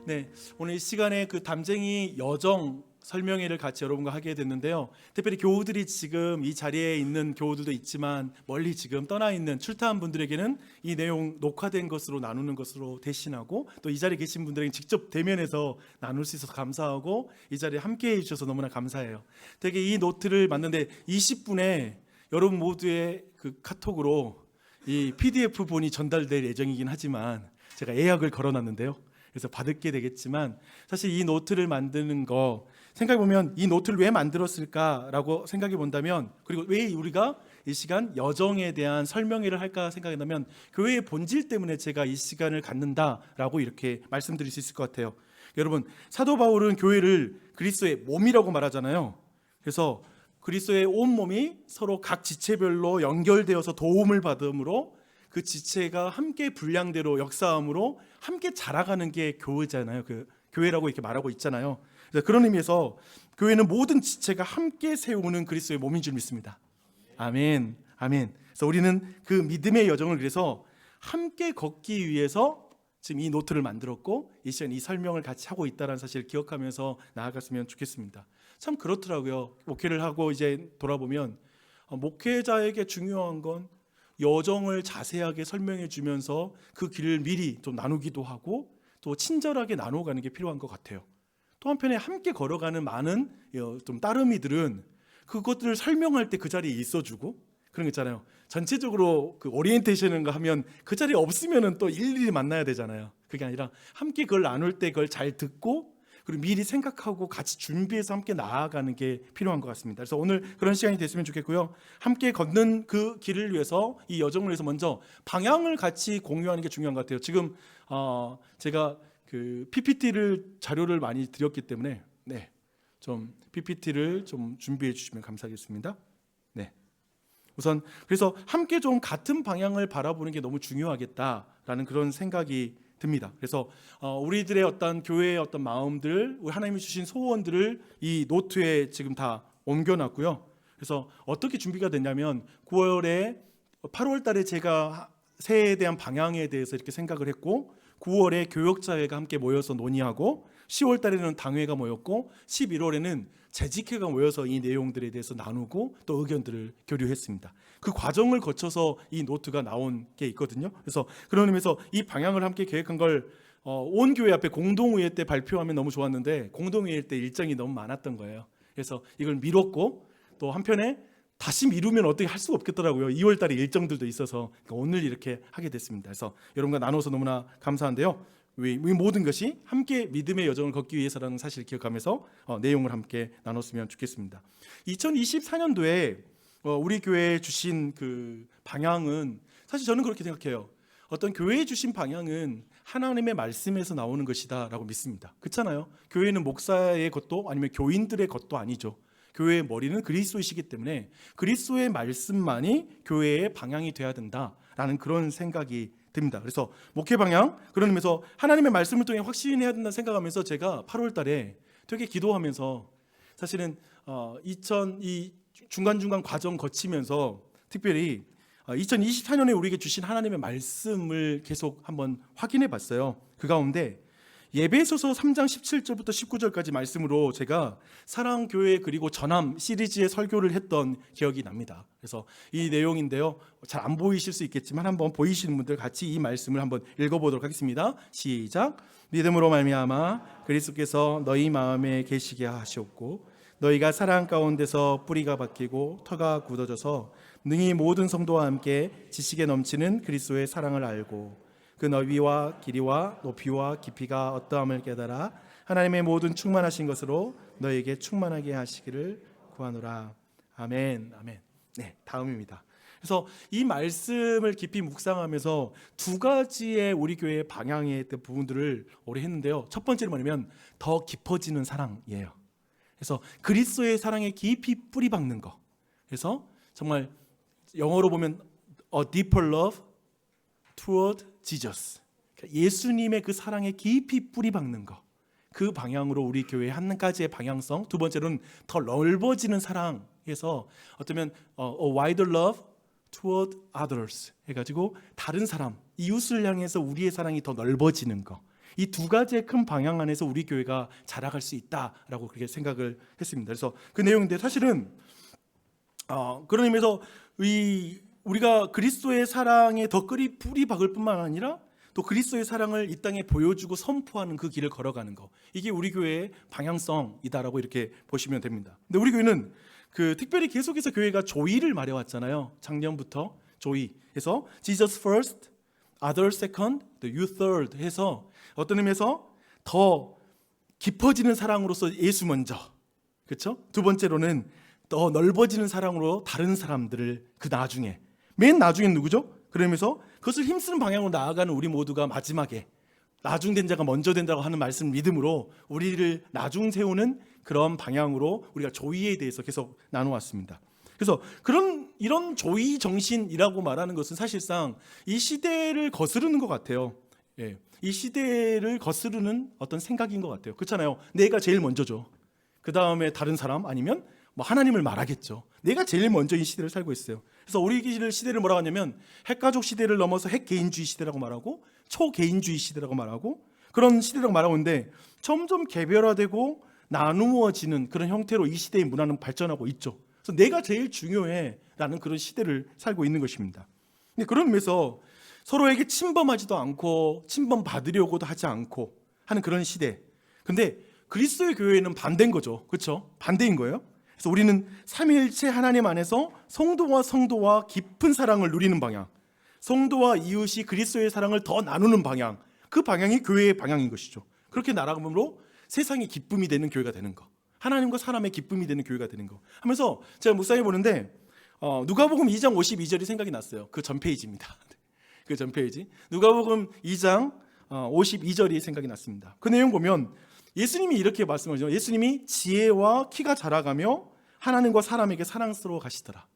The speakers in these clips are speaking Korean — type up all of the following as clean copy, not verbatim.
네, 오늘 이 시간에 그 담쟁이 여정 설명회를 같이 여러분과 하게 됐는데요. 특별히 교우들이 지금 이 자리에 있는 교우들도 있지만 멀리 지금 떠나 있는 출타한 분들에게는 이 내용 녹화된 것으로 나누는 것으로 대신하고, 또 이 자리에 계신 분들에게 직접 대면해서 나눌 수 있어서 감사하고, 이 자리에 함께해 주셔서 너무나 감사해요. 되게 이 노트를 만드는데 20분에 여러분 모두의 그 카톡으로 이 PDF본이 전달될 예정이긴 하지만 제가 예약을 걸어놨는데요. 그래서 받게 되겠지만, 사실 이 노트를 만드는 거 생각해보면 이 노트를 왜 만들었을까라고 생각해 본다면, 그리고 왜 우리가 이 시간 여정에 대한 설명회를 할까 생각한다면, 교회의 본질 때문에 제가 이 시간을 갖는다라고 이렇게 말씀드릴 수 있을 것 같아요. 여러분, 사도 바울은 교회를 그리스도의 몸이라고 말하잖아요. 그래서 그리스도의 온 몸이 서로 각 지체별로 연결되어서 도움을 받음으로 그 지체가 함께 분량대로 역사함으로 함께 자라가는 게 교회잖아요. 그 교회라고 이렇게 말하고 있잖아요. 그래서 그런 의미에서 교회는 모든 지체가 함께 세우는 그리스도의 몸인 줄 믿습니다. 아멘, 아멘. 그래서 우리는 그 믿음의 여정을 그래서 함께 걷기 위해서 지금 이 노트를 만들었고, 이 시간 이 설명을 같이 하고 있다는 사실을 기억하면서 나아갔으면 좋겠습니다. 참 그렇더라고요. 목회를 하고 이제 돌아보면 목회자에게 중요한 건 여정을 자세하게 설명해 주면서 그 길을 미리 좀 나누기도 하고, 또 친절하게 나눠가는 게 필요한 것 같아요. 또 한편에 함께 걸어가는 많은 좀 따르미들은 그것들을 설명할 때 그 자리에 있어주고 그런 거 있잖아요. 전체적으로 그 오리엔테이션인가 하면 그 자리에 없으면은 또 일일이 만나야 되잖아요. 그게 아니라 함께 그걸 나눌 때 그걸 잘 듣고, 그리고 미리 생각하고 같이 준비해서 함께 나아가는 게 필요한 것 같습니다. 그래서 오늘 그런 시간이 됐으면 좋겠고요. 함께 걷는 그 길을 위해서, 이 여정을 위해서 먼저 방향을 같이 공유하는 게 중요한 것 같아요. 지금 제가 그 PPT를 자료를 많이 드렸기 때문에 좀 PPT를 좀 준비해 주시면 감사하겠습니다. 우선 그래서 함께 좀 같은 방향을 바라보는 게 너무 중요하겠다라는 그런 생각이 듭니다. 그래서 우리들의 어떤 교회의 어떤 마음들, 우리 하나님이 주신 소원들을 이 노트에 지금 다 옮겨놨고요. 그래서 어떻게 준비가 됐냐면 8월 달에 제가 새해에 대한 방향에 대해서 이렇게 생각을 했고, 9월에 교역자회가 함께 모여서 논의하고, 10월 달에는 당회가 모였고, 11월에는 재직회가 모여서 이 내용들에 대해서 나누고 또 의견들을 교류했습니다. 그 과정을 거쳐서 이 노트가 나온 게 있거든요. 그래서 그런 의미에서 이 방향을 함께 계획한 걸 온 교회 앞에 공동회의 때 발표하면 너무 좋았는데, 공동회의 때 일정이 너무 많았던 거예요. 그래서 이걸 미뤘고, 또 한편에 다시 미루면 어떻게 할 수가 없겠더라고요. 2월 달에 일정들도 있어서 오늘 이렇게 하게 됐습니다. 그래서 여러분과 나눠서 너무나 감사한데요. 이 모든 것이 함께 믿음의 여정을 걷기 위해서라는 사실을 기억하면서 내용을 함께 나눴으면 좋겠습니다. 2024년도에 우리 교회에 주신 그 방향은, 사실 저는 그렇게 생각해요. 어떤 교회에 주신 방향은 하나님의 말씀에서 나오는 것이다 라고 믿습니다. 그렇잖아요. 교회는 목사의 것도 아니면 교인들의 것도 아니죠. 교회의 머리는 그리스도이시기 때문에 그리스도의 말씀만이 교회의 방향이 돼야 된다라는 그런 생각이 듭니다. 그래서 목회 방향, 그런 의미에서 하나님의 말씀을 통해 확신해야 된다 생각하면서 제가 8월 달에 되게 기도하면서, 사실은 이 중간중간 과정 거치면서 특별히 2024년에 우리에게 주신 하나님의 말씀을 계속 한번 확인해 봤어요. 그 가운데 예배소서 3장 17절부터 19절까지 말씀으로 제가 사랑교회 그리고 전함 시리즈의 설교를 했던 기억이 납니다. 그래서 이 내용인데요, 잘 안 보이실 수 있겠지만 한번 보이시는 분들 같이 이 말씀을 한번 읽어보도록 하겠습니다. 시작. 믿음으로 말미암아 그리스도께서 너희 마음에 계시게 하셨고, 너희가 사랑 가운데서 뿌리가 박히고 터가 굳어져서 능히 모든 성도와 함께 지식에 넘치는 그리스도의 사랑을 알고, 그 너비와 길이와 높이와 깊이가 어떠함을 깨달아 하나님의 모든 충만하신 것으로 너에게 충만하게 하시기를 구하노라. 아멘. 아멘. 다음입니다. 그래서 이 말씀을 깊이 묵상하면서 두 가지의 우리 교회의 방향의 부분들을 오래 했는데요. 첫 번째는 뭐냐면 더 깊어지는 사랑이에요. 그래서 그리스도의 사랑에 깊이 뿌리 박는 거. 그래서 정말 영어로 보면 a deeper love toward Jesus. 예수님의 그 사랑에 깊이 뿌리 박는 거. 그 방향으로 우리 교회의 한 가지의 방향성. 두 번째로는 더 넓어지는 사랑에서 어쩌면 a wider love toward others 해가지고 다른 사람, 이웃을 향해서 우리의 사랑이 더 넓어지는 거. 이 두 가지의 큰 방향 안에서 우리 교회가 자라갈 수 있다라고 그렇게 생각을 했습니다. 그래서 그 내용인데 사실은 그런 의미에서 우리가 그리스도의 사랑에 더 뿌리 박을 뿐만 아니라 또 그리스도의 사랑을 이 땅에 보여주고 선포하는 그 길을 걸어가는 거, 이게 우리 교회의 방향성이다라고 이렇게 보시면 됩니다. 근데 우리 교회는 특별히 계속해서 교회가 조이를 말해왔잖아요. 작년부터 조이 해서 Jesus first, others second, you third 해서 어떤 의미에서 더 깊어지는 사랑으로서 예수 먼저, 그렇죠? 두 번째로는 더 넓어지는 사랑으로 다른 사람들을 그 나중에, 맨 나중엔 누구죠? 그러면서 그것을 힘쓰는 방향으로 나아가는 우리 모두가 마지막에 나중된 자가 먼저 된다고 하는 말씀 믿음으로 우리를 나중 세우는 그런 방향으로 우리가 조이에 대해서 계속 나눠왔습니다. 그래서 이런 조이 정신이라고 말하는 것은 사실상 이 시대를 거스르는 것 같아요. 예, 이 시대를 거스르는 어떤 생각인 것 같아요. 그렇잖아요. 내가 제일 먼저죠. 그 다음에 다른 사람 아니면 하나님을 말하겠죠. 내가 제일 먼저 이 시대를 살고 있어요. 그래서 우리 시대를 뭐라고 하냐면 핵가족 시대를 넘어서 핵개인주의 시대라고 말하고 초개인주의 시대라고 말하고 그런 시대라고 말하고 있는데 점점 개별화되고 나누어지는 그런 형태로 이 시대의 문화는 발전하고 있죠. 그래서 내가 제일 중요해라는 그런 시대를 살고 있는 것입니다. 근데 그런 의미에서 서로에게 침범하지도 않고 침범받으려고도 하지 않고 하는 그런 시대. 근데 그리스도의 교회는 반대인 거죠. 그렇죠? 반대인 거예요. 그래서 우리는 삼위일체 하나님 안에서 성도와 깊은 사랑을 누리는 방향, 성도와 이웃이 그리스도의 사랑을 더 나누는 방향, 그 방향이 교회의 방향인 것이죠. 그렇게 나아감으로 세상의 기쁨이 되는 교회가 되는 거, 하나님과 사람의 기쁨이 되는 교회가 되는 거 하면서 제가 묵상해 보는데 누가복음 2장 52절이 생각이 났어요. 그 전 페이지입니다. 그 전 페이지 누가복음 2장 52절이 생각이 났습니다. 그 내용 보면 예수님이 이렇게 말씀하시죠. 예수님이 지혜와 키가 자라가며 하나님과 사람에게 사랑스러워 가시더라.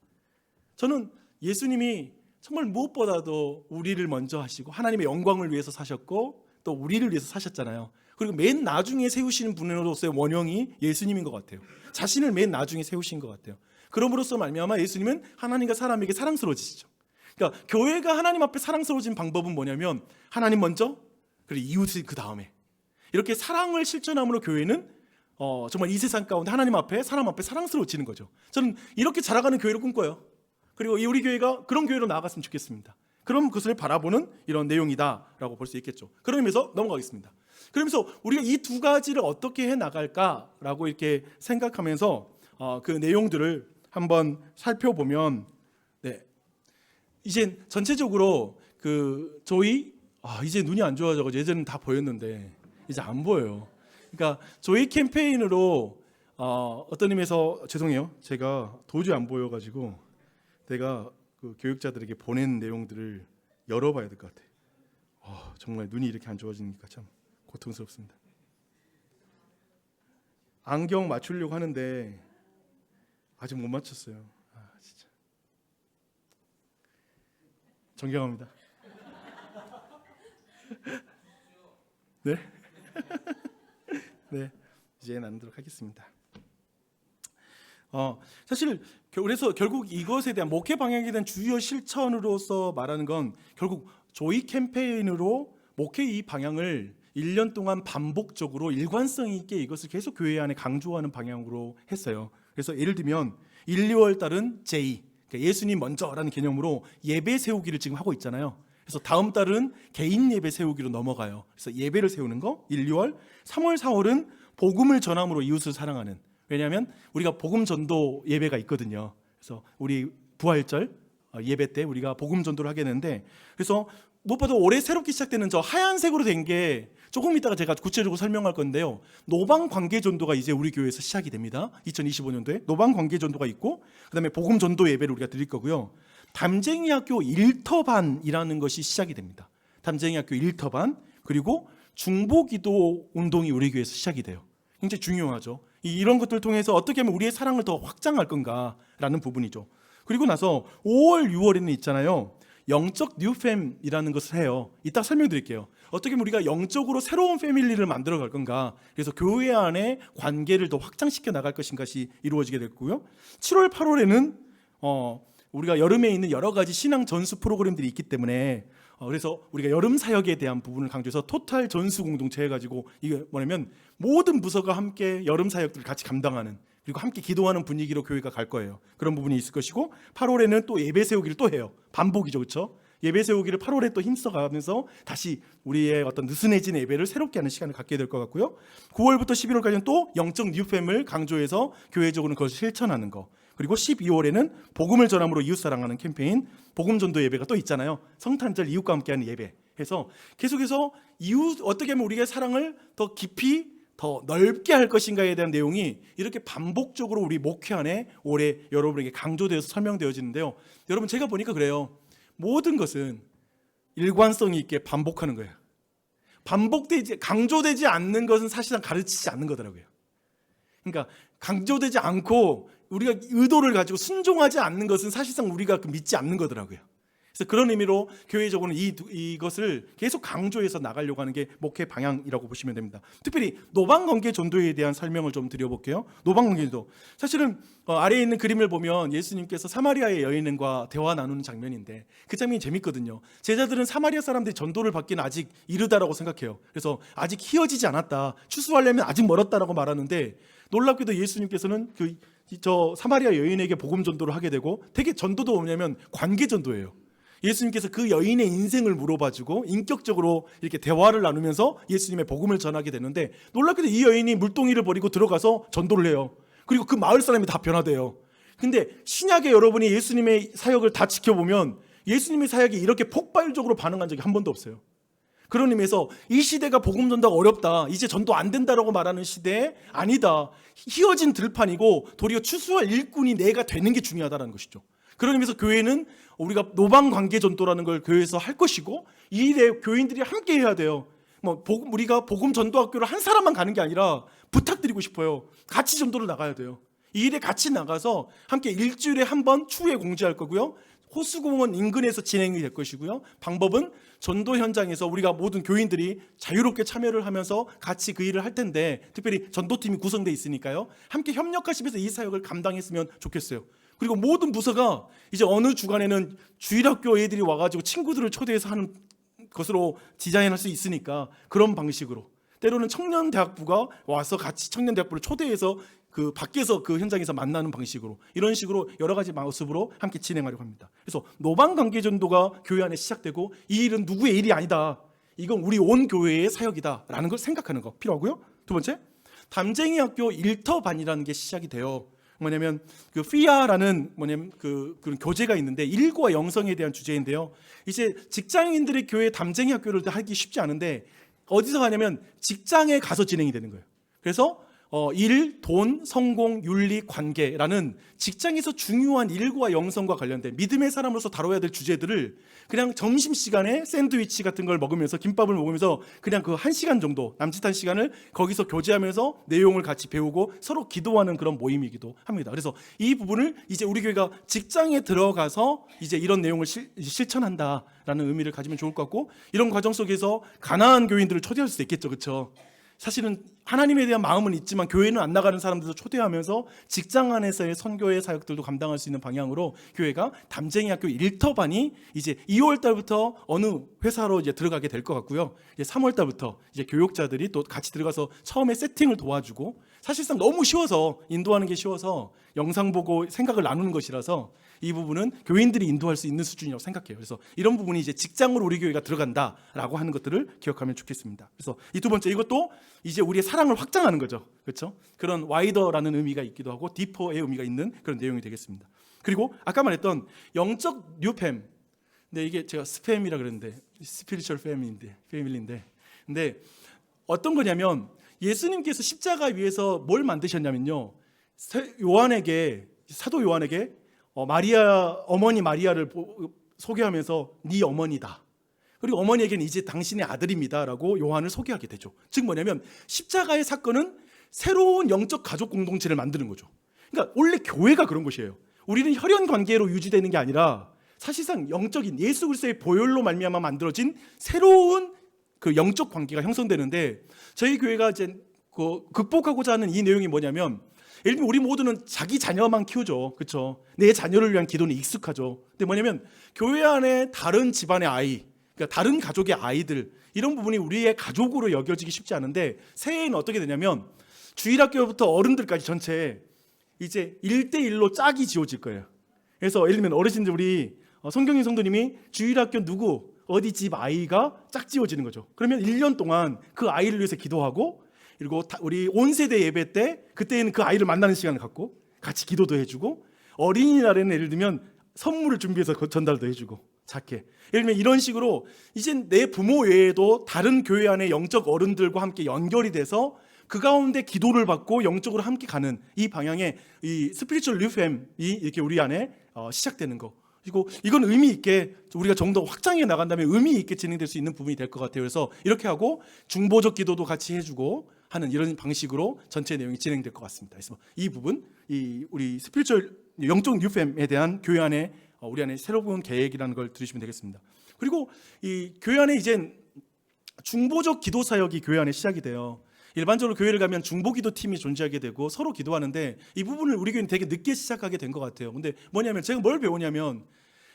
저는 예수님이 정말 무엇보다도 우리를 먼저 하시고 하나님의 영광을 위해서 사셨고 또 우리를 위해서 사셨잖아요. 그리고 맨 나중에 세우시는 분으로서의 원형이 예수님인 것 같아요. 자신을 맨 나중에 세우신 것 같아요. 그럼으로써 말미암아 예수님은 하나님과 사람에게 사랑스러워지시죠. 그러니까 교회가 하나님 앞에 사랑스러워진 방법은 뭐냐면 하나님 먼저, 그리고 이웃이 그 다음에, 이렇게 사랑을 실천함으로 교회는 정말 이 세상 가운데 하나님 앞에, 사람 앞에 사랑스러워지는 거죠. 저는 이렇게 자라가는 교회를 꿈꿔요. 그리고 우리 교회가 그런 교회로 나아갔으면 좋겠습니다. 그럼 그것을 바라보는 이런 내용이다라고 볼 수 있겠죠. 그러면서 넘어가겠습니다. 그러면서 우리가 이 두 가지를 어떻게 해 나갈까라고 이렇게 생각하면서 그 내용들을 한번 살펴보면, 이제 전체적으로 저희 이제 눈이 안 좋아져가지고 예전엔 다 보였는데 이제 안 보여요. 그러니까 저희 캠페인으로 어떤 의미에서 죄송해요. 제가 도저히 안 보여가지고 내가 그 교육자들에게 보낸 내용들을 열어봐야 될 것 같아. 정말 눈이 이렇게 안 좋아지니까 참 고통스럽습니다. 안경 맞추려고 하는데 아직 못 맞췄어요. 진짜 존경합니다. 네. 네, 이제 나누도록 하겠습니다. 사실 그래서 결국 이것에 대한 목회 방향에 대한 주요 실천으로서 말하는 건 결국 조이 캠페인으로 목회 이 방향을 1년 동안 반복적으로 일관성 있게 이것을 계속 교회 안에 강조하는 방향으로 했어요. 그래서 예를 들면 1, 2월 달은 J, 그러니까 예수님 먼저라는 개념으로 예배 세우기를 지금 하고 있잖아요. 그래서 다음 달은 개인 예배 세우기로 넘어가요. 그래서 예배를 세우는 거 1, 2월, 3월, 4월은 복음을 전함으로 이웃을 사랑하는. 왜냐하면 우리가 복음 전도 예배가 있거든요. 그래서 우리 부활절 예배 때 우리가 복음 전도를 하게 되는데, 그래서 무엇보다 올해 새롭게 시작되는 저 하얀색으로 된 게 조금 이따가 제가 구체적으로 설명할 건데요. 노방 관계 전도가 이제 우리 교회에서 시작이 됩니다. 2025년도에 노방 관계 전도가 있고, 그다음에 복음 전도 예배를 우리가 드릴 거고요. 담쟁이 학교 일터반이라는 것이 시작이 됩니다. 담쟁이 학교 일터반, 그리고 중보기도 운동이 우리 교회에서 시작이 돼요. 굉장히 중요하죠. 이런 것들을 통해서 어떻게 하면 우리의 사랑을 더 확장할 건가라는 부분이죠. 그리고 나서 5월, 6월에는 있잖아요. 영적 뉴팸이라는 것을 해요. 이따 설명드릴게요. 어떻게 하면 우리가 영적으로 새로운 패밀리를 만들어 갈 건가. 그래서 교회 안에 관계를 더 확장시켜 나갈 것인가시 이루어지게 됐고요. 7월, 8월에는 우리가 여름에 있는 여러 가지 신앙 전수 프로그램들이 있기 때문에 그래서 우리가 여름 사역에 대한 부분을 강조해서 토탈 전수 공동체 해가지고 이게 뭐냐면 모든 부서가 함께 여름 사역들을 같이 감당하는, 그리고 함께 기도하는 분위기로 교회가 갈 거예요. 그런 부분이 있을 것이고, 8월에는 또 예배 세우기를 또 해요. 반복이죠, 그렇죠? 예배 세우기를 8월에 또 힘써가면서 다시 우리의 어떤 느슨해진 예배를 새롭게 하는 시간을 갖게 될 것 같고요. 9월부터 11월까지는 또 영적 뉴팸을 강조해서 교회적으로는 그것을 실천하는 거. 그리고 12월에는 복음을 전함으로 이웃사랑하는 캠페인 복음전도 예배가 또 있잖아요. 성탄절 이웃과 함께하는 예배 해서 계속해서 이웃, 어떻게 하면 우리의 사랑을 더 깊이 더 넓게 할 것인가에 대한 내용이 이렇게 반복적으로 우리 목회 안에 올해 여러분에게 강조되어서 설명되어지는데요. 여러분, 제가 보니까 그래요. 모든 것은 일관성이 있게 반복하는 거예요. 강조되지 않는 것은 사실상 가르치지 않는 거더라고요. 그러니까 강조되지 않고 우리가 의도를 가지고 순종하지 않는 것은 사실상 우리가 믿지 않는 거더라고요. 그래서 그런 의미로 교회적으로는 이것을 계속 강조해서 나가려고 하는 게 목회 방향이라고 보시면 됩니다. 특별히 노방관계 전도에 대한 설명을 좀 드려볼게요. 노방관계 전도, 사실은 아래에 있는 그림을 보면 예수님께서 사마리아의 여인과 대화 나누는 장면인데 그 장면이 재밌거든요. 제자들은 사마리아 사람들이 전도를 받기는 아직 이르다라고 생각해요. 그래서 아직 희어지지 않았다, 추수하려면 아직 멀었다라고 말하는데, 놀랍게도 예수님께서는 저 사마리아 여인에게 복음 전도를 하게 되고, 되게 전도도 뭐냐면 관계 전도예요. 예수님께서 그 여인의 인생을 물어봐주고 인격적으로 이렇게 대화를 나누면서 예수님의 복음을 전하게 되는데, 놀랍게도 이 여인이 물동이를 버리고 들어가서 전도를 해요. 그리고 그 마을 사람이 다 변화돼요. 근데 신약의 여러분이 예수님의 사역을 다 지켜보면 예수님의 사역이 이렇게 폭발적으로 반응한 적이 한 번도 없어요. 그런 의미에서 이 시대가 복음 전도가 어렵다, 이제 전도 안 된다라고 말하는 시대에 아니다, 휘어진 들판이고 도리어 추수할 일꾼이 내가 되는 게 중요하다는 것이죠. 그런 의미에서 교회는 우리가 노방관계 전도라는 걸 교회에서 할 것이고, 이 일에 교인들이 함께 해야 돼요. 우리가 복음 전도학교를 한 사람만 가는 게 아니라 부탁드리고 싶어요. 같이 전도를 나가야 돼요. 이 일에 같이 나가서 함께 일주일에 한 번 추후에 공지할 거고요. 호수공원 인근에서 진행이 될 것이고요. 방법은 전도 현장에서 우리가 모든 교인들이 자유롭게 참여를 하면서 같이 그 일을 할 텐데, 특별히 전도팀이 구성되어 있으니까요. 함께 협력하시면서 이 사역을 감당했으면 좋겠어요. 그리고 모든 부서가 이제 어느 주간에는 주일학교 애들이 와가지고 친구들을 초대해서 하는 것으로 디자인할 수 있으니까 그런 방식으로, 때로는 청년대학부가 와서 같이 청년대학부를 초대해서 그 밖에서 그 현장에서 만나는 방식으로, 이런 식으로 여러 가지 모습으로 함께 진행하려고 합니다. 그래서 노방관계전도가 교회 안에 시작되고, 이 일은 누구의 일이 아니다, 이건 우리 온 교회의 사역이다라는 걸 생각하는 거 필요하고요. 두 번째, 담쟁이 학교 일터반이라는 게 시작이 돼요. 뭐냐면 그 피아라는 그런 교재가 있는데, 일과 영성에 대한 주제인데요. 이제 직장인들의 교회 담쟁이 학교를 하기 쉽지 않은데 어디서 하냐면 직장에 가서 진행이 되는 거예요. 그래서 일, 돈, 성공, 윤리, 관계라는 직장에서 중요한 일과 영성과 관련된 믿음의 사람으로서 다뤄야 될 주제들을 그냥 점심시간에 샌드위치 같은 걸 먹으면서, 김밥을 먹으면서 그냥 그 1시간 정도 남짓한 시간을 거기서 교제하면서 내용을 같이 배우고 서로 기도하는 그런 모임이기도 합니다. 그래서 이 부분을 이제 우리 교회가 직장에 들어가서 이제 이런 내용을 실천한다라는 의미를 가지면 좋을 것 같고, 이런 과정 속에서 가난한 교인들을 초대할 수도 있겠죠, 그렇죠? 사실은 하나님에 대한 마음은 있지만 교회는 안 나가는 사람들도 초대하면서 직장 안에서의 선교의 사역들도 감당할 수 있는 방향으로 교회가 담쟁이 학교 일터반이 이제 2월 달부터 어느 회사로 이제 들어가게 될 것 같고요. 이제 3월 달부터 이제 교육자들이 또 같이 들어가서 처음에 세팅을 도와주고, 사실상 너무 쉬워서, 인도하는 게 쉬워서 영상 보고 생각을 나누는 것이라서 이 부분은 교인들이 인도할 수 있는 수준이라고 생각해요. 그래서 이런 부분이 이제 직장으로 우리 교회가 들어간다라고 하는 것들을 기억하면 좋겠습니다. 그래서 이 두 번째, 이것도 이제 우리의 사랑을 확장하는 거죠, 그렇죠? 그런 와이더라는 의미가 있기도 하고 디퍼의 의미가 있는 그런 내용이 되겠습니다. 그리고 아까 말했던 영적 뉴팸, 근데 이게 제가 스팸이라 그랬는데 스피리추얼 패밀리인데, 근데 어떤 거냐면 예수님께서 십자가 위에서 뭘 만드셨냐면요, 사도 요한에게 어머니 마리아를 소개하면서 네 어머니다, 그리고 어머니에게는 이제 당신의 아들입니다라고 요한을 소개하게 되죠. 즉 뭐냐면 십자가의 사건은 새로운 영적 가족 공동체를 만드는 거죠. 그러니까 원래 교회가 그런 것이에요. 우리는 혈연 관계로 유지되는 게 아니라 사실상 영적인 예수 그리스도의 보혈로 말미암아 만들어진 새로운 그 영적 관계가 형성되는데, 저희 교회가 이제 극복하고자 하는 이 내용이 뭐냐면, 예를 들면 우리 모두는 자기 자녀만 키우죠, 그렇죠? 내 자녀를 위한 기도는 익숙하죠. 근데 뭐냐면 교회 안에 다른 집안의 아이, 그러니까 다른 가족의 아이들 이런 부분이 우리의 가족으로 여겨지기 쉽지 않은데 새해에는 어떻게 되냐면 주일학교부터 어른들까지 전체 이제 1대1로 짝이 지어질 거예요. 그래서 예를 들면 어르신들 우리 성경인 성도님이 주일학교 누구 어디 집 아이가 짝 지어지는 거죠. 그러면 1년 동안 그 아이를 위해서 기도하고 그리고 우리 온 세대 예배 때 그때는 그 아이를 만나는 시간을 갖고 같이 기도도 해주고 어린이날에는 예를 들면 선물을 준비해서 전달도 해주고 작게 예를 들면 이런 식으로 이제 내 부모 외에도 다른 교회 안에 영적 어른들과 함께 연결이 돼서 그 가운데 기도를 받고 영적으로 함께 가는 이 방향의 이 스피리추얼 리팸이 이렇게 우리 안에 시작되는 거. 그리고 이건 의미 있게 우리가 좀 더 확장해 나간다면 의미 있게 진행될 수 있는 부분이 될 것 같아요. 그래서 이렇게 하고 중보적 기도도 같이 해주고 하는 이런 방식으로 전체 내용이 진행될 것 같습니다. 그래서 이 부분, 우리 스피리추얼 영적 뉴팸에 대한 교회 안에 우리 안에 새로운 계획이라는 걸 들으시면 되겠습니다. 그리고 이 교회 안에 이제 중보적 기도 사역이 교회 안에 시작이 돼요. 일반적으로 교회를 가면 중보기도 팀이 존재하게 되고 서로 기도하는데 이 부분을 우리 교회는 되게 늦게 시작하게 된 것 같아요. 근데 뭐냐면 제가 뭘 배우냐면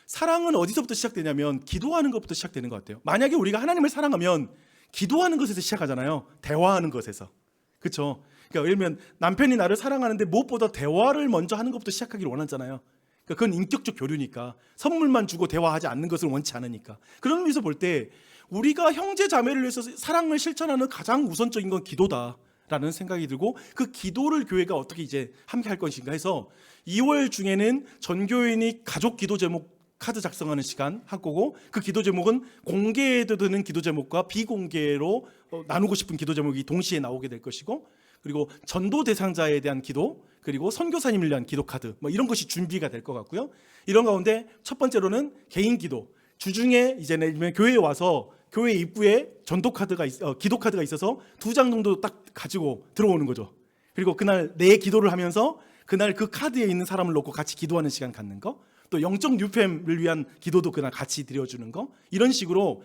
사랑은 어디서부터 시작되냐면 기도하는 것부터 시작되는 것 같아요. 만약에 우리가 하나님을 사랑하면 기도하는 것에서 시작하잖아요. 대화하는 것에서. 그렇죠? 그러니까 예를 들면 남편이 나를 사랑하는데 무엇보다 대화를 먼저 하는 것부터 시작하기를 원하잖아요. 그러니까 그건 인격적 교류니까 선물만 주고 대화하지 않는 것을 원치 않으니까. 그런 의미에서 볼 때 우리가 형제 자매를 위해서 사랑을 실천하는 가장 우선적인 건 기도다라는 생각이 들고 그 기도를 교회가 어떻게 이제 함께 할 것인가 해서 2월 중에는 전교인이 가족 기도 제목 카드 작성하는 시간 할 거고 그 기도 제목은 공개해도 되는 기도 제목과 비공개로 나누고 싶은 기도 제목이 동시에 나오게 될 것이고 그리고 전도 대상자에 대한 기도 그리고 선교사님을 위한 기도 카드 뭐 이런 것이 준비가 될 것 같고요. 이런 가운데 첫 번째로는 개인 기도 주중에 이제 교회에 와서 교회 입구에 전도 카드가 기도 카드가 있어서 2장 정도 딱 가지고 들어오는 거죠. 그리고 그날 내 기도를 하면서 그날 그 카드에 있는 사람을 놓고 같이 기도하는 시간 갖는 거, 또 영적 뉴팸을 위한 기도도 그날 같이 드려주는 거, 이런 식으로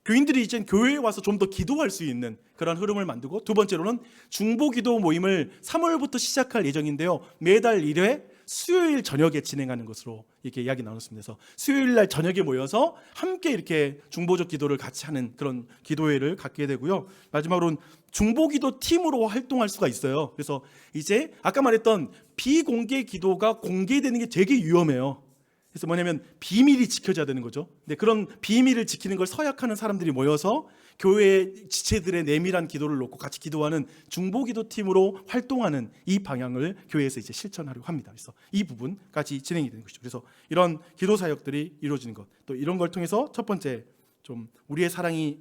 교인들이 이제 교회에 와서 좀 더 기도할 수 있는 그런 흐름을 만들고, 두 번째로는 중보기도 모임을 3월부터 시작할 예정인데요. 매달 1회 수요일 저녁에 진행하는 것으로 이렇게 이야기 나눴습니다. 그래서 수요일 날 저녁에 모여서 함께 이렇게 중보적 기도를 같이 하는 그런 기도회를 갖게 되고요. 마지막으로는 중보기도 팀으로 활동할 수가 있어요. 그래서 이제 아까 말했던 비공개 기도가 공개되는 게 되게 위험해요. 그래서 뭐냐면 비밀이 지켜져야 되는 거죠. 근데 그런 비밀을 지키는 걸 서약하는 사람들이 모여서 교회 지체들의 내밀한 기도를 놓고 같이 기도하는 중보기도 팀으로 활동하는 이 방향을 교회에서 이제 실천하려고 합니다. 그래서 이 부분까지 진행이 되는 것이죠. 그래서 이런 기도 사역들이 이루어지는 것, 또 이런 걸 통해서 첫 번째 좀 우리의 사랑이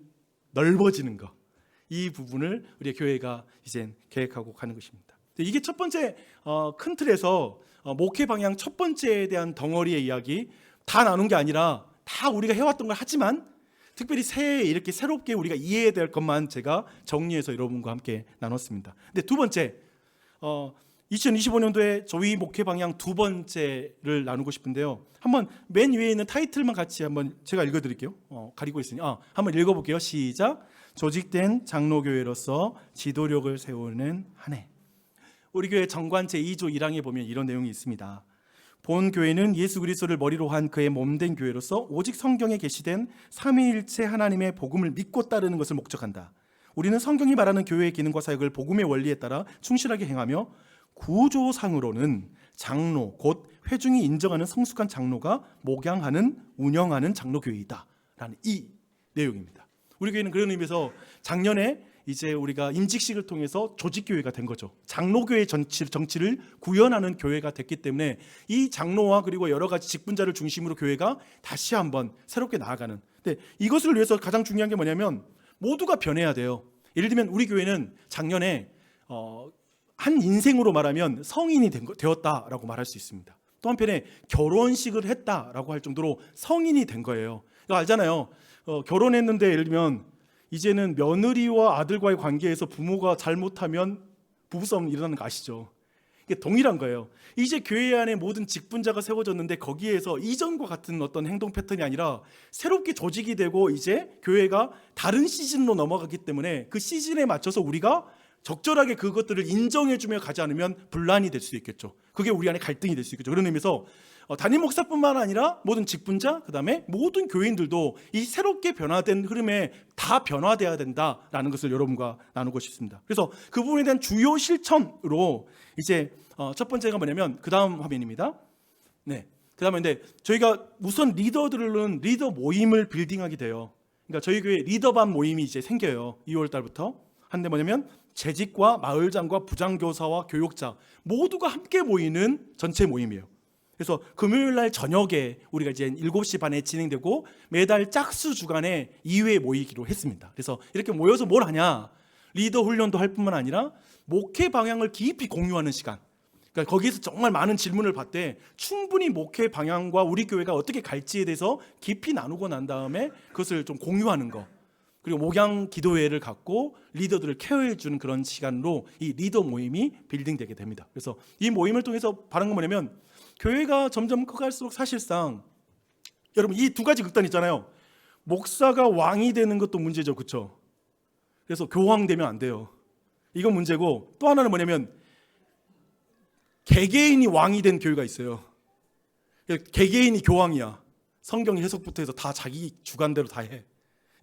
넓어지는 것, 이 부분을 우리의 교회가 이제 계획하고 가는 것입니다. 이게 첫 번째 큰 틀에서 목회 방향 첫 번째에 대한 덩어리의 이야기 다 나눈 게 아니라 다 우리가 해왔던 걸 하지만 특별히 새해에 이렇게 새롭게 우리가 이해해야 될 것만 제가 정리해서 여러분과 함께 나눴습니다. 근데 두 번째 2025년도에 저희 목회 방향 두 번째를 나누고 싶은데요. 한번 맨 위에 있는 타이틀만 같이 한번 제가 읽어드릴게요. 가리고 있으니 한번 읽어볼게요. 시작. 조직된 장로교회로서 지도력을 세우는 한 해. 우리 교회 정관 제2조 1항에 보면 이런 내용이 있습니다. 본 교회는 예수 그리스도를 머리로 한 그의 몸된 교회로서 오직 성경에 게시된 삼위일체 하나님의 복음을 믿고 따르는 것을 목적한다. 우리는 성경이 말하는 교회의 기능과 사역을 복음의 원리에 따라 충실하게 행하며 구조상으로는 장로, 곧 회중이 인정하는 성숙한 장로가 목양하는, 운영하는 장로교회이다 라는 이 내용입니다. 우리 교회는 그런 의미에서 작년에 이제 우리가 임직식을 통해서 조직교회가 된 거죠. 장로교회 정치를 구현하는 교회가 됐기 때문에 이 장로와 그리고 여러 가지 직분자를 중심으로 교회가 다시 한번 새롭게 나아가는. 근데 이것을 위해서 가장 중요한 게 뭐냐면 모두가 변해야 돼요. 예를 들면 우리 교회는 작년에 한 인생으로 말하면 성인이 되었다라고 말할 수 있습니다. 또 한편에 결혼식을 했다라고 할 정도로 성인이 된 거예요. 알잖아요. 결혼했는데 예를 들면 이제는 며느리와 아들과의 관계에서 부모가 잘못하면 부부싸움 일어나는 거 아시죠? 이게 동일한 거예요. 이제 교회 안에 모든 직분자가 세워졌는데 거기에서 이전과 같은 어떤 행동 패턴이 아니라 새롭게 조직이 되고 이제 교회가 다른 시즌으로 넘어가기 때문에 그 시즌에 맞춰서 우리가 적절하게 그것들을 인정해주며 가지 않으면 분란이 될 수 있겠죠. 그게 우리 안에 갈등이 될 수 있겠죠. 그런 의미에서 담임 목사뿐만 아니라 모든 직분자, 그다음에 모든 교인들도 이 새롭게 변화된 흐름에 다 변화돼야 된다라는 것을 여러분과 나누고 싶습니다. 그래서 그 부분에 대한 주요 실천으로 이제 첫 번째가 뭐냐면 그 다음 화면입니다. 네, 그 다음에 근데 저희가 우선 리더들은 리더 모임을 빌딩하게 돼요. 그러니까 저희 교회 리더반 모임이 이제 생겨요. 2월 달부터. 한데 뭐냐면 재직과 마을장과 부장교사와 교육자 모두가 함께 모이는 전체 모임이에요. 그래서 금요일 날 저녁에 우리가 이제 7시 반에 진행되고 매달 짝수 주간에 2회 모이기로 했습니다. 그래서 이렇게 모여서 뭘 하냐? 리더 훈련도 할 뿐만 아니라 목회 방향을 깊이 공유하는 시간. 그러니까 거기에서 정말 많은 질문을 받되 충분히 목회 방향과 우리 교회가 어떻게 갈지에 대해서 깊이 나누고 난 다음에 그것을 좀 공유하는 거. 그리고 목양 기도회를 갖고 리더들을 케어해 주는 그런 시간으로 이 리더 모임이 빌딩되게 됩니다. 그래서 이 모임을 통해서 바라는 건 뭐냐면 교회가 점점 커갈수록 사실상 여러분 이 두 가지 극단 있잖아요. 목사가 왕이 되는 것도 문제죠. 그렇죠? 그래서 교황되면 안 돼요. 이건 문제고 또 하나는 뭐냐면 개개인이 왕이 된 교회가 있어요. 개개인이 교황이야. 성경 해석부터 해서 다 자기 주관대로 다 해.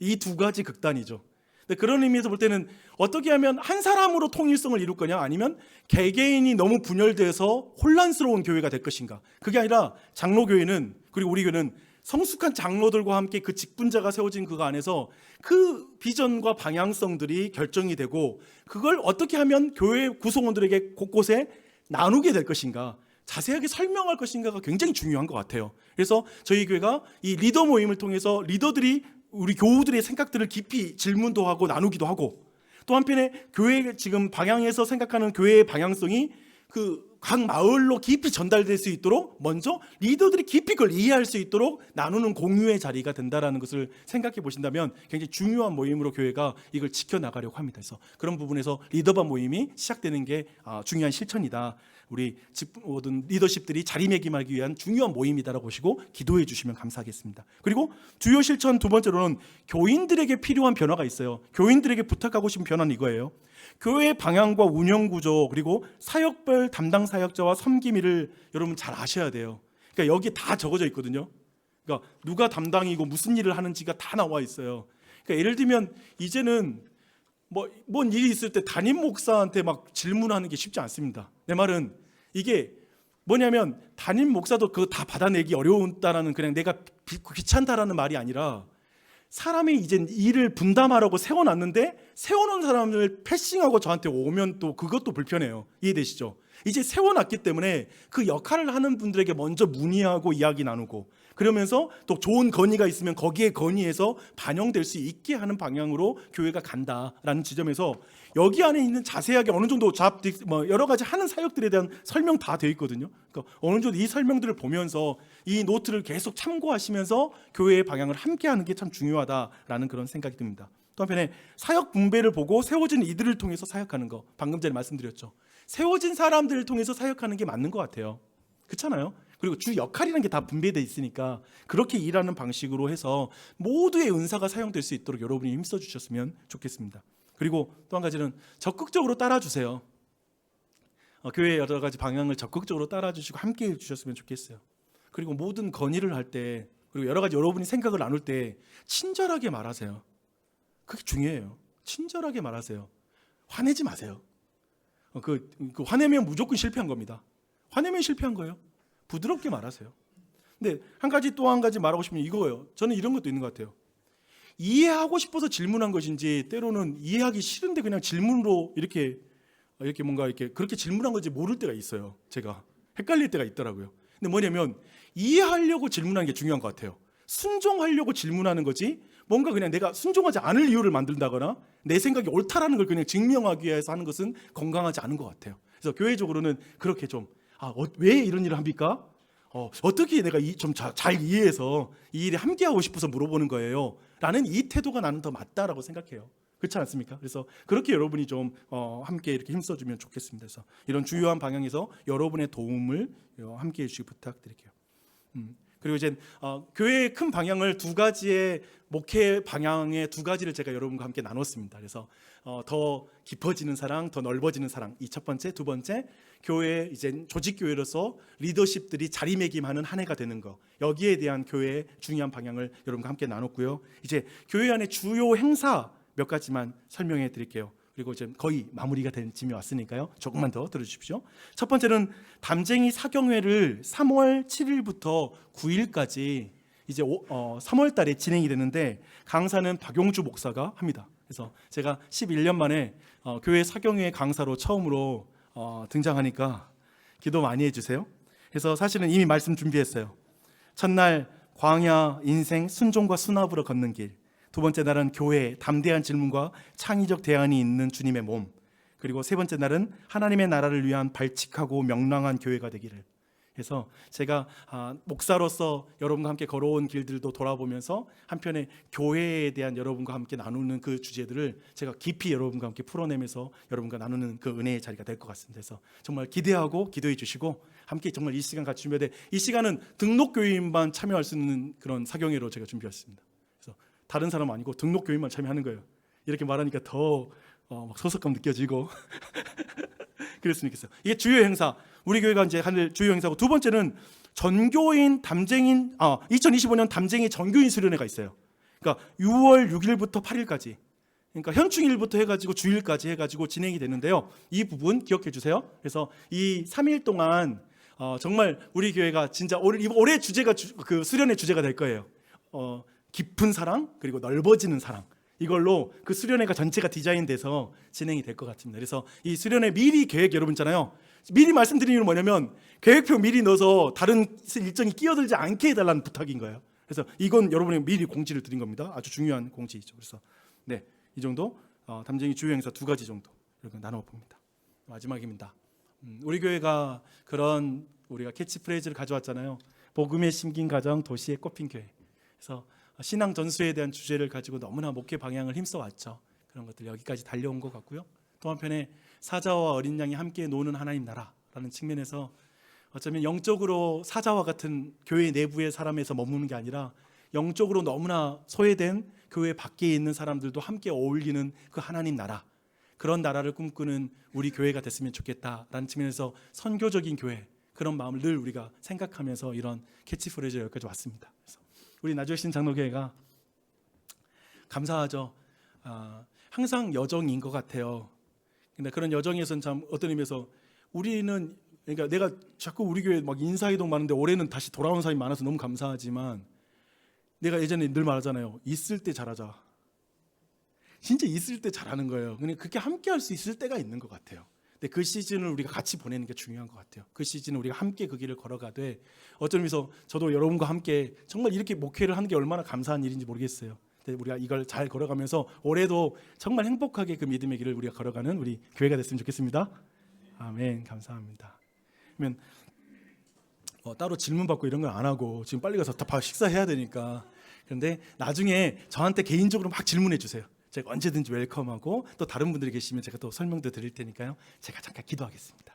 이 두 가지 극단이죠. 근데 그런 의미에서 볼 때는 어떻게 하면 한 사람으로 통일성을 이룰 거냐 아니면 개개인이 너무 분열돼서 혼란스러운 교회가 될 것인가. 그게 아니라 장로교회는 그리고 우리 교회는 성숙한 장로들과 함께 그 직분자가 세워진 그 안에서 그 비전과 방향성들이 결정이 되고 그걸 어떻게 하면 교회 구성원들에게 곳곳에 나누게 될 것인가 자세하게 설명할 것인가가 굉장히 중요한 것 같아요. 그래서 저희 교회가 이 리더 모임을 통해서 리더들이 우리 교우들의 생각들을 깊이 질문도 하고 나누기도 하고 또 한편에 교회 지금 방향에서 생각하는 교회의 방향성이 그 각 마을로 깊이 전달될 수 있도록 먼저 리더들이 깊이 그걸 이해할 수 있도록 나누는 공유의 자리가 된다라는 것을 생각해 보신다면 굉장히 중요한 모임으로 교회가 이걸 지켜나가려고 합니다. 그래서 그런 부분에서 리더반 모임이 시작되는 게 중요한 실천이다. 우리 모든 리더십들이 자리매김하기 위한 중요한 모임이다라고 보시고 기도해 주시면 감사하겠습니다. 그리고 주요 실천 두 번째로는 교인들에게 필요한 변화가 있어요. 교인들에게 부탁하고 싶은 변화는 이거예요. 교회의 방향과 운영 구조 그리고 사역별 담당 사역자와 섬김이를 여러분 잘 아셔야 돼요. 그러니까 여기 다 적어져 있거든요. 그러니까 누가 담당이고 무슨 일을 하는지가 다 나와 있어요. 그러니까 예를 들면 이제는 뭔 일이 있을 때 담임 목사한테 막 질문하는 게 쉽지 않습니다. 내 말은 이게 뭐냐면 담임 목사도 그거 다 받아내기 어려운다라는 그냥 내가 귀찮다라는 말이 아니라 사람이 이제 일을 분담하라고 세워놨는데 세워놓은 사람을 패싱하고 저한테 오면 또 그것도 불편해요. 이해되시죠? 이제 세워놨기 때문에 그 역할을 하는 분들에게 먼저 문의하고 이야기 나누고 그러면서 또 좋은 건의가 있으면 거기에 건의해서 반영될 수 있게 하는 방향으로 교회가 간다라는 지점에서 여기 안에 있는 자세하게 어느 정도 여러 가지 하는 사역들에 대한 설명 다 되어 있거든요. 그러니까 어느 정도 이 설명들을 보면서 이 노트를 계속 참고하시면서 교회의 방향을 함께 하는 게 참 중요하다라는 그런 생각이 듭니다. 또 한편에 사역 분배를 보고 세워진 이들을 통해서 사역하는 거 방금 전에 말씀드렸죠. 세워진 사람들을 통해서 사역하는 게 맞는 것 같아요. 그렇잖아요. 그리고 주 역할이라는 게 다 분배되어 있으니까 그렇게 일하는 방식으로 해서 모두의 은사가 사용될 수 있도록 여러분이 힘써 주셨으면 좋겠습니다. 그리고 또 한 가지는 적극적으로 따라주세요. 교회의 여러 가지 방향을 적극적으로 따라주시고 함께 해주셨으면 좋겠어요. 그리고 모든 건의를 할 때 그리고 여러 가지 여러분이 생각을 나눌 때 친절하게 말하세요. 그게 중요해요. 친절하게 말하세요. 화내지 마세요. 그 화내면 무조건 실패한 겁니다. 화내면 실패한 거예요. 부드럽게 말하세요. 근데 또 한 가지 말하고 싶은 게 이거예요. 저는 이런 것도 있는 것 같아요. 이해하고 싶어서 질문한 것인지 때로는 이해하기 싫은데 그냥 질문으로 이렇게 뭔가 이렇게 그렇게 질문한 건지 모를 때가 있어요. 제가 헷갈릴 때가 있더라고요. 근데 뭐냐면 이해하려고 질문하는 게 중요한 것 같아요. 순종하려고 질문하는 거지 뭔가 그냥 내가 순종하지 않을 이유를 만든다거나 내 생각이 옳다라는 걸 그냥 증명하기 위해서 하는 것은 건강하지 않은 것 같아요. 그래서 교회적으로는 그렇게 좀 왜 이런 일을 합니까? 어떻게 내가 좀 잘 이해해서 이 일에 함께하고 싶어서 물어보는 거예요 라는 이 태도가 나는 더 맞다라고 생각해요. 그렇지 않습니까? 그래서 그렇게 여러분이 좀 함께 이렇게 힘써주면 좋겠습니다. 그래서 이런 주요한 방향에서 여러분의 도움을 함께 해주시기 부탁드릴게요. 그리고 이제 교회의 큰 방향을 두 가지의 목회 방향의 두 가지를 제가 여러분과 함께 나눴습니다. 그래서 더 깊어지는 사랑, 더 넓어지는 사랑. 이 첫 번째, 두 번째, 교회 이제 조직 교회로서 리더십들이 자리매김하는 한 해가 되는 거. 여기에 대한 교회의 중요한 방향을 여러분과 함께 나눴고요. 이제 교회 안의 주요 행사 몇 가지만 설명해 드릴게요. 그리고 이제 거의 마무리가 된 쯤이 왔으니까요. 조금만 더 들어주십시오. 첫 번째는 담쟁이 사경회를 3월 7일부터 9일까지 이제 3월 달에 진행이 되는데 강사는 박용주 목사가 합니다. 그래서 제가 11년 만에 교회 사경회 강사로 처음으로 등장하니까 기도 많이 해주세요. 그래서 사실은 이미 말씀 준비했어요. 첫날 광야 인생 순종과 순합으로 걷는 길, 두 번째 날은 교회 담대한 질문과 창의적 대안이 있는 주님의 몸, 그리고 세 번째 날은 하나님의 나라를 위한 발칙하고 명랑한 교회가 되기를. 그래서 제가 목사로서 여러분과 함께 걸어온 길들도 돌아보면서 한편에 교회에 대한 여러분과 함께 나누는 그 주제들을 제가 깊이 여러분과 함께 풀어내면서 여러분과 나누는 그 은혜의 자리가 될 것 같습니다. 그래서 정말 기대하고 기도해 주시고 함께 정말 이 시간 같이 준비해야 돼. 이 시간은 등록교인만 참여할 수 있는 그런 사경회로 제가 준비했습니다. 그래서 다른 사람 아니고 등록교인만 참여하는 거예요. 이렇게 말하니까 더 막 소속감 느껴지고 그랬으면 좋겠어요. 이게 주요 행사, 우리 교회가 이제 할 주요 행사고, 두 번째는 전교인 담쟁인 2025년 담쟁이 전교인 수련회가 있어요. 그러니까 6월 6일부터 8일까지, 그러니까 현충일부터 해가지고 주일까지 해가지고 진행이 되는데요. 이 부분 기억해 주세요. 그래서 이 3일 동안 정말 우리 교회가 진짜 올해 주제가 그 수련회 주제가 될 거예요. 깊은 사랑 그리고 넓어지는 사랑. 이걸로 그 수련회가 전체가 디자인돼서 진행이 될 것 같습니다. 그래서 이 수련회 미리 계획 여러분 있잖아요. 미리 말씀드리는 이유는 뭐냐면 계획표 미리 넣어서 다른 일정이 끼어들지 않게 해달라는 부탁인 거예요. 그래서 이건 여러분이 미리 공지를 드린 겁니다. 아주 중요한 공지이죠. 그래서 네, 이 정도 담쟁이 주요 행사 두 가지 정도 이렇게 나눠 봅니다. 마지막입니다. 우리 교회가 그런 우리가 캐치프레이즈를 가져왔잖아요. 복음의 심긴 가정, 도시의 꽃핀 교회. 그래서 신앙 전수에 대한 주제를 가지고 너무나 목회 방향을 힘써 왔죠. 그런 것들 여기까지 달려온 것 같고요. 또 한편에 사자와 어린 양이 함께 노는 하나님 나라라는 측면에서 어쩌면 영적으로 사자와 같은 교회 내부의 사람에서 머무는 게 아니라 영적으로 너무나 소외된 교회 밖에 있는 사람들도 함께 어울리는 그 하나님 나라, 그런 나라를 꿈꾸는 우리 교회가 됐으면 좋겠다라는 측면에서 선교적인 교회, 그런 마음을 늘 우리가 생각하면서 이런 캐치프레이즈 여기까지 왔습니다. 그래서 우리 나주신 장로교회가 감사하죠. 항상 여정인 것 같아요. 근데 그런 여정에서는 참 어떤 의미에서 우리는, 그러니까 내가 자꾸 우리 교회 막 인사이동 많은데 올해는 다시 돌아온 사람이 많아서 너무 감사하지만, 내가 예전에 늘 말하잖아요. 있을 때 잘하자. 진짜 있을 때 잘하는 거예요. 근데 그렇게 함께 할 수 있을 때가 있는 것 같아요. 근데 그 시즌을 우리가 같이 보내는 게 중요한 것 같아요. 그 시즌을 우리가 함께 그 길을 걸어가되, 어떤 의미에서 저도 여러분과 함께 정말 이렇게 목회를 하는 게 얼마나 감사한 일인지 모르겠어요. 근데 우리가 이걸 잘 걸어가면서 올해도 정말 행복하게 그 믿음의 길을 우리가 걸어가는 우리 교회가 됐으면 좋겠습니다. 아멘. 감사합니다. 그러면 따로 질문 받고 이런 건 안 하고 지금 빨리 가서 다 식사해야 되니까, 그런데 나중에 저한테 개인적으로 막 질문해 주세요. 제가 언제든지 웰컴하고, 또 다른 분들이 계시면 제가 또 설명도 드릴 테니까요. 제가 잠깐 기도하겠습니다.